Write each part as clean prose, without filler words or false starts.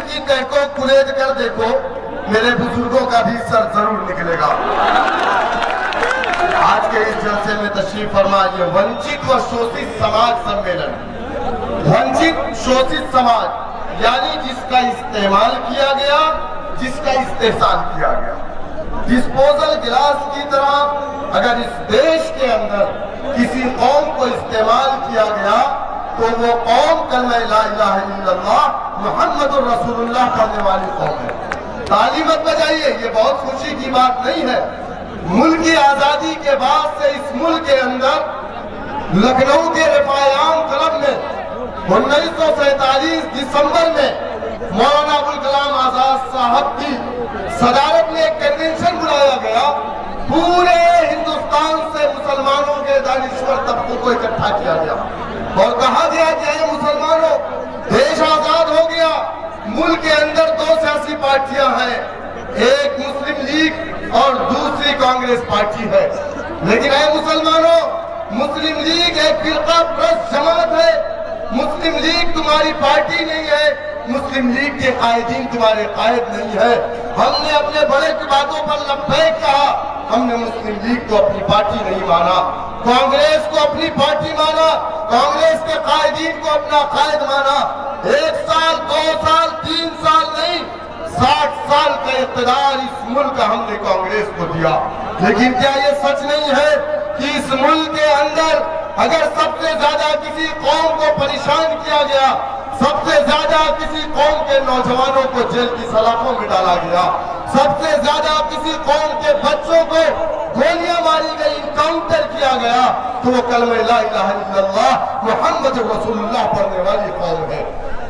की तह को कुरेद कर देखो, मेरे बुजुर्गों का भी सर जरूर निकलेगा। आज के इस जलसे में तशरीफ फरमा ये वंचित व शोषित समाज सम्मेलन, वंचित शोषित समाज यानी जिसका इस्तेमाल किया गया, जिसका इस्तेहसाल किया गया, डिस्पोजल गिलास की तरह अगर इस देश के अंदर किसी कौम को इस्तेमाल किया गया तो वो कौम कलमा ला इलाहा इल्लल्लाह मुहम्मदुर रसूलुल्लाह पढ़ने वाली कौम है। ताली मत बजाइए, ये बहुत खुशी की बात नहीं है। मुल्क की आजादी के बाद से इस मुल्क के अंदर लखनऊ के रफायाम क्लब में 1947 दिसंबर में मौलाना अबुल कलाम आजाद साहब की सदारत में एक कन्वेंशन बुलाया गया। पूरे हिंदुस्तान से मुसलमानों के दानिश्वर तबकों को इकट्ठा किया गया और कहा गया कि ये मुसलमानों, देश आजाद हो गया, मुल्क के अंदर दो सियासी पार्टियां हैं, एक मुस्लिम लीग और दूसरी कांग्रेस पार्टी है। लेकिन ऐ मुसलमानों, मुस्लिम लीग एक फिरका प्रस्त जमात है, मुस्लिम लीग तुम्हारी पार्टी नहीं है, मुस्लिम लीग के कायदीन तुम्हारे कायद नहीं है। हमने अपने बड़े की बातों पर लब्बैक कहा, हमने मुस्लिम लीग को अपनी पार्टी नहीं माना, कांग्रेस को अपनी पार्टी माना, कांग्रेस के कायदीन को अपना कायद माना। 1 साल 2 साल 3 साल नहीं, 60 साल का इक़्तिदार इस मुल्क का हमने कांग्रेस को दिया। लेकिन क्या ये सच नहीं है कि इस मुल्क के अंदर अगर सबसे ज्यादा किसी कौम को परेशान किया गया, सबसे ज्यादा किसी कौम के नौजवानों को जेल की सलाखों में डाला गया, सबसे ज्यादा किसी कौम के बच्चों को गोलियां मारी गई, इनकाउंटर किया गया, तो वो कलमा ला इलाहा इल्लल्लाह मुहम्मद रसूलुल्लाह पढ़ने वाली कौम है।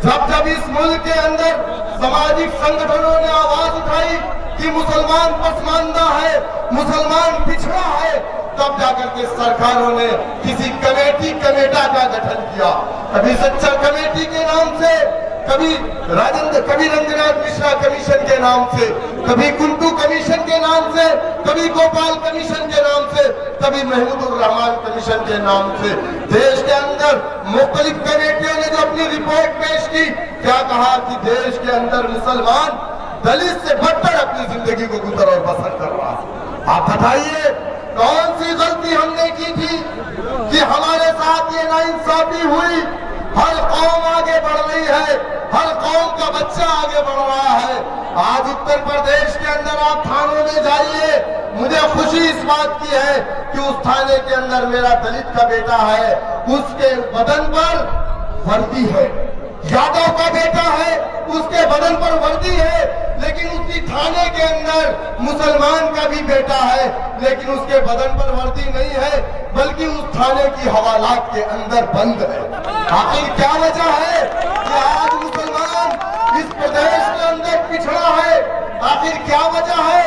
जब जब इस मुल्क के अंदर सामाजिक संगठनों ने आवाज उठाई कि मुसलमान पसमानदा है, मुसलमान पिछड़ा है, तब जाकर के सरकारों ने किसी कमेटा का गठन किया। कभी सच्चा कमेटी के नाम से, कभी रंगनाथ मिश्रा कमीशन के नाम से, कभी कुंटू कमीशन के नाम से, कभी गोपाल कमीशन के नाम से, कभी महमूदुर रहमान कमीशन के नाम से। देश के अंदर मुख्तलिफ कमेटियों ने जो अपनी रिपोर्ट पेश की, क्या कहा कि देश के अंदर मुसलमान दलित से बढ़कर अपनी जिंदगी को गुजर और बसर कर रहा है। आप बताइए कौन सी गलती हमने की थी कि हमारे साथ ये नाइंसाफी हुई? हर कौम आगे बढ़ रही है, हर कौम का बच्चा आगे बढ़ रहा है। आज उत्तर प्रदेश के अंदर आप थानों में जाइए, मुझे खुशी इस बात की है कि उस थाने के अंदर मेरा दलित का बेटा है, उसके बदन पर वर्दी है। यादव का बेटा है, उसके बदन पर वर्दी है, लेकिन उसी थाने के अंदर मुसलमान का भी बेटा है, लेकिन उसके बदन पर वर्दी नहीं है, बल्कि उस थाने की हवालात के अंदर बंद है। आखिर क्या वजह है कि आज मुसलमान इस प्रदेश के अंदर पिछड़ा है? आखिर क्या वजह है?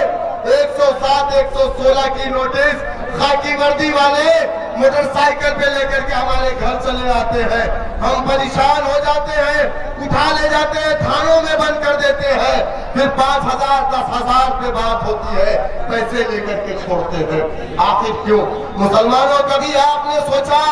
107, 116 की नोटिस खाकी वर्दी वाले मोटरसाइकिल पे लेकर के हमारे घर चले आते हैं, हम परेशान हो जाते हैं, उठा ले जाते हैं, थानों में बंद कर देते हैं, फिर 5,000 10,000 पे बात होती है, पैसे लेकर के छोड़ते हैं। आखिर क्यों? मुसलमानों, कभी आपने सोचा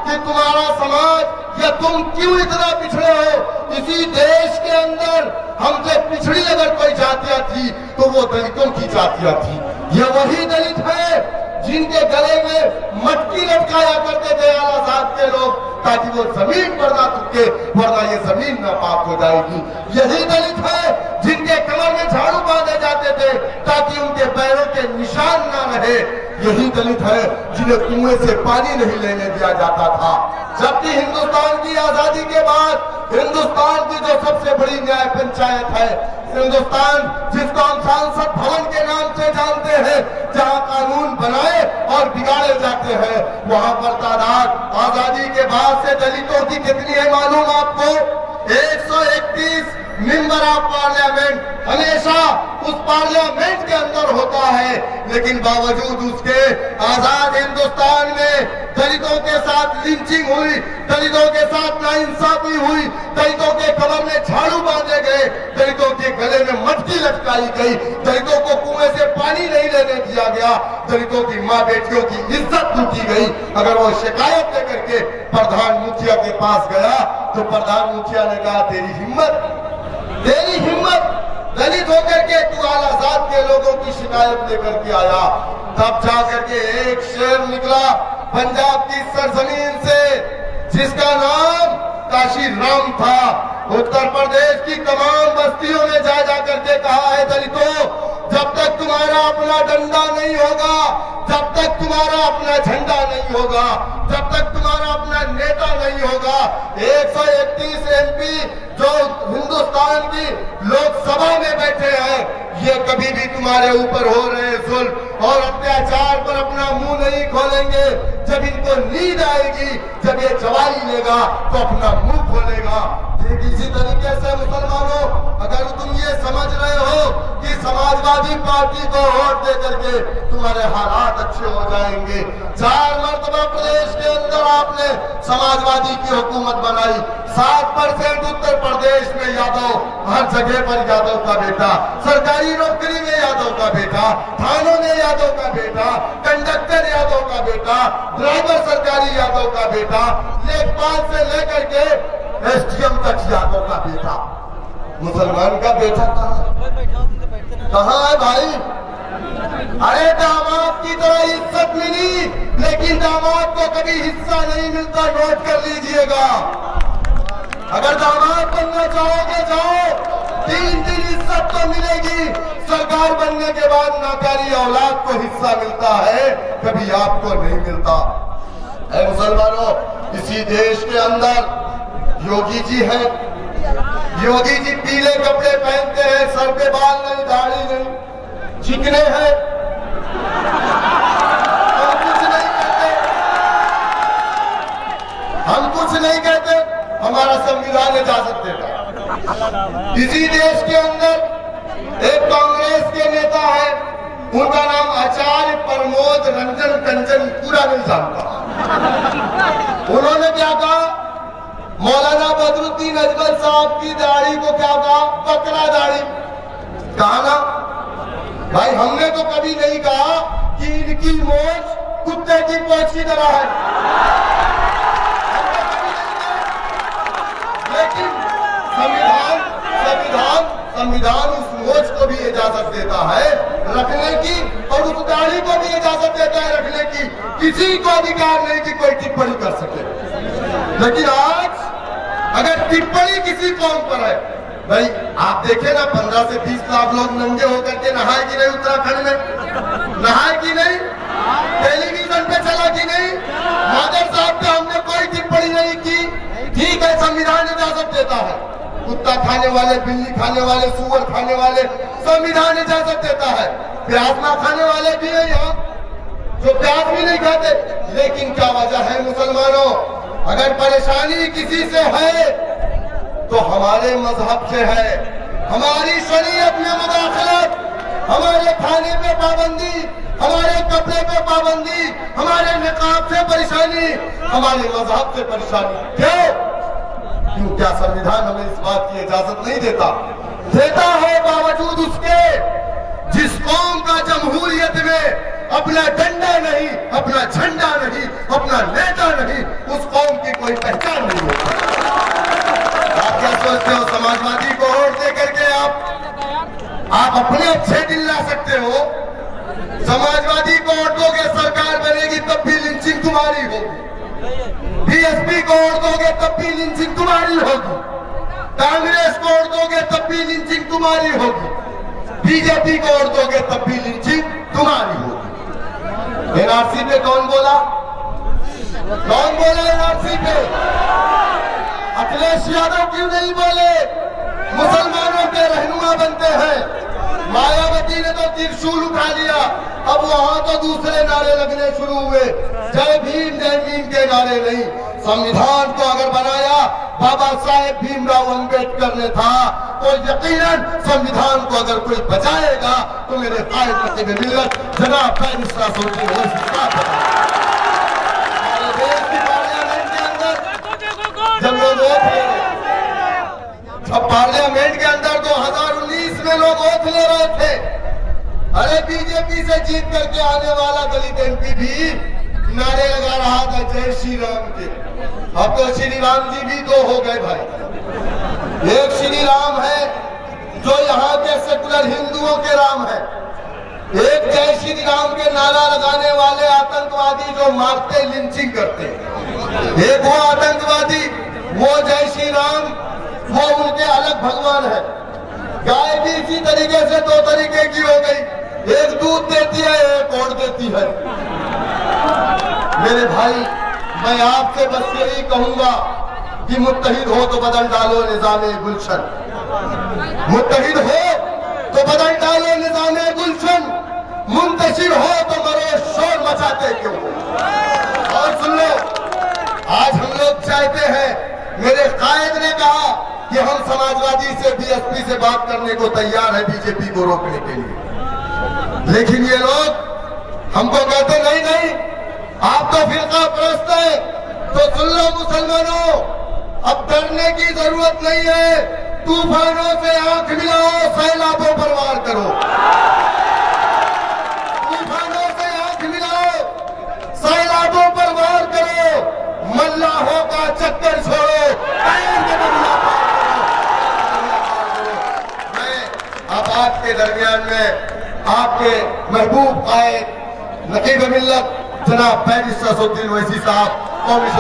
कि तुम्हारा समाज या तुम क्यों इतना पिछड़े हो? इसी देश के अंदर हमसे पिछड़ी अगर कोई जातियां थी तो वो दलितों की जातियां थी। ये वही दलित है जिनके गले में मटकी लटकाया करते थे आजाद के लोग, ताकि वो जमीन पर ना थूके, वरना ये जमीन नापाक हो जाएगी। यही दलित है जिनके कमर में झाड़ू बांधे जाते थे ताकि उनके पैरों के निशान ना रहे। यही दलित है जिन्हें कुएं से पानी नहीं लेने दिया जाता था। जबकि हिंदुस्तान की आजादी के बाद हिंदुस्तान की जो सबसे बड़ी न्याय पंचायत है, हिंदुस्तान जिसको हम सांसद भवन के नाम से जानते हैं, जहां कानून बनाए और बिगाड़े जाते हैं, वहां पर तादाद आजादी के बाद से दलितों की कितनी है मालूम आपको? 131 मेंबर ऑफ पार्लियामेंट हमेशा उस पार्लियामेंट के अंदर होता है, लेकिन बावजूद उसके आजाद हिंदुस्तान में दलितों के साथ लिंचिंग हुई, दलितों के साथ नाइंसाफी हुई, दलितों के कमर में झाड़ू बांधे गए, दलितों के गले में मटकी लटकाई गई, दलितों को कुएं से पानी नहीं लेने दिया गया, दलितों की माँ बेटियों की इज्जत लूटी गई। अगर वो शिकायत लेकर के प्रधान मुखिया के पास गया तो प्रधान मुखिया ने कहा तेरी हिम्मत, तेरी हिम्मत दलित होकर के तू आला जात के लोगों की शिकायत लेकर के आया, तब जाकर के एक शेर निकला पंजाब की सरजमीन से जिसका नाम काशी राम था। उत्तर प्रदेश की तमाम बस्तियों में जा करके कहा है दलितों, जब तक तुम्हारा अपना डंडा नहीं होगा, जब तक तुम्हारा अपना झंडा नहीं होगा, जब तक तुम्हारा अपना नेता नहीं होगा, 131 एमपी जो हिंदुस्तान की लोकसभा में बैठे हैं, ये कभी भी तुम्हारे ऊपर हो रहे जुल्म और अत्याचार पर अपना मुंह नहीं खोलेंगे। जब इनको नींद आएगी, जब ये जवाई लेगा तो अपना मुंह खोलेगा। ठीक इसी तरीके से मुसलमानों, अगर तुम ये समझ रहे हो कि समाजवादी पार्टी को वोट दे करके तुम्हारे हालात अच्छे हो जाएंगे, 4 मरतबा प्रदेश के अंदर आपने समाजवादी की हुकूमत बनाई, 7% उत्तर प्रदेश में यादव, हर जगह पर यादव का बेटा, सरकारी नौकरी में यादव का बेटा, थानों में यादव का बेटा, कंडक्टर यादव का बेटा, ड्राइवर सरकारी यादव का बेटा, लेखपाल से लेकर के एसडीएम तक यादव का बेटा। मुसलमान का बेटा कहाँ है भाई? अरे दामाद की तरह इज्जत मिली, लेकिन दामाद को कभी हिस्सा नहीं मिलता, नोट कर लीजिएगा। अगर दामाद बनना चाहोगे जाओ, 3 दिन इज्जत तो मिलेगी, सरकार बनने के बाद नाकारी औलाद को हिस्सा मिलता है, कभी आपको नहीं मिलता। ऐ मुसलमानों, इसी देश के अंदर योगी जी हैं, योगी जी पीले कपड़े पहनते हैं, सर पे बाल नहीं, दाढ़ी नहीं, चिकने हैं, हम कुछ नहीं कहते, हम कुछ नहीं कहते, हमारा संविधान इजाजत देता। इसी देश के अंदर एक कांग्रेस के नेता है, उनका नाम आचार्य प्रमोद रंजन कंचन, पूरा नहीं जानता। उन्होंने क्या कहा? मौलाना बदरुद्दीन अजमल साहब की दाढ़ी को क्या कहा? बकरा दाढ़ी कहा ना भाई। हमने तो कभी नहीं कहा कि इनकी मोच कुत्ते की पोंछ की तरह है, लेकिन संविधान उस मोच को भी इजाजत देता है रखने की, और उस दाढ़ी को भी इजाजत देता है रखने की। किसी को अधिकार नहीं कि कोई टिप्पणी कर सके। लेकिन आज अगर टिप्पणी किसी कौम पर है, भाई आप देखें ना, 15 से 20 लाख लोग नंगे होकर के नहाए कि नहीं उत्तराखंड में? नहाए कि नहीं? टेलीविजन पे चला कि नहीं? मादर साहब पे हमने कोई टिप्पणी नहीं की। ठीक है, संविधान इजाजत देता है, कुत्ता खाने वाले, बिल्ली खाने वाले, सुअर खाने वाले, संविधान इजाजत देता है। प्याज ना खाने वाले भी है यहाँ, जो प्याज भी नहीं खाते। लेकिन क्या वजह है मुसलमानों? अगर परेशानी किसी से है तो हमारे मजहब से है, हमारी शरीयत में मुदाखलत, हमारे खाने पे पाबंदी, हमारे कपड़े पे पाबंदी, हमारे निकाब से परेशानी, हमारे मजहब से परेशानी। क्यों? क्या संविधान हमें इस बात की इजाजत नहीं देता? देता है, बावजूद उसके जिस कौम का जमहूरियत में अपना डंडा नहीं, अपना झंडा नहीं, अपना नेता नहीं, उस कौम की कोई पहचान नहीं होती। आप क्या सोचते हो समाजवादी को वोट दे करके आप अपने अच्छे दिन ला सकते हो? समाजवादी को वोट दोगे, सरकार बनेगी, तब भी लिंचिंग तुम्हारी होगी। बीएसपी को वोट दोगे तब भी लिंचिंग तुम्हारी होगी। कांग्रेस को वोट दोगे तब भी लिंचिंग तुम्हारी होगी। बीजेपी को वोट दोगे तब भी लिंचिंग तुम्हारी होगी। एनआरसी पे कौन बोला? कौन बोला एनआरसी पे? अखिलेश यादव क्यों नहीं बोले? मुसलमानों के रहनुमा बनते हैं। मायावती ने तो त्रिशूल उठा लिया, अब वहां तो दूसरे नारे लगने शुरू हुए, जय भीम के नारे नहीं। संविधान को अगर बनाया बाबा साहेब भीमराव अंबेडकर ने था, तो यकीनन संविधान को अगर कोई बचाएगा तो मेरे कायद रखते में मिलत जनाब बैरिस्टर सोची हो। हमारे देश की पार्लियामेंट के अंदर जब लोग वोट ले रहे, जब पार्लियामेंट के अंदर 2019 में लोग वोट ले रहे थे, अरे बीजेपी से जीत करके आने वाला दलित एमपी भी नारे लगा रहा था जय श्री राम के। अब तो श्री राम जी भी 2 हो गए भाई। एक श्री राम है श्री राम के नारा लगाने वाले आतंकवादी जो मारते लिंचिंग करते, एक वो आतंकवादी, वो जय श्री राम, वो उनके अलग भगवान है। गाय भी इसी तरीके से दो तरीके की हो गई, एक दूध देती है, एक ओट देती है। मेरे भाई, मैं आपसे बस यही कहूंगा कि मुत्तहिद हो तो बदल डालो निजामे गुलशन, मुत्तहिद हो तो बदल डालो निजामे गुलशन, मुंतशिर हो तो मरो शोर मचाते क्यों। और सुन लो, आज हम लोग चाहते हैं, मेरे कायद ने कहा कि हम समाजवादी से, बीएसपी से बात करने को तैयार है बीजेपी को रोकने के लिए, लेकिन ये लोग हमको कहते नहीं नहीं, आप तो फिरका परस्त है। तो सुन लो मुसलमानों, अब डरने की जरूरत नहीं है, तूफानों से आंख मिलाओ, सैलाबों पर वार करो, तूफानों से आंख मिलाओ, सैलाबों पर वार करो, मल्लाहों का चक्कर छोड़ो, मैं अब आपके दरमियान में आपके महबूब कायद नकीब मिल्लत जनाब बैरिस्टर असदुद्दीन ओवैसी साहब, कौमी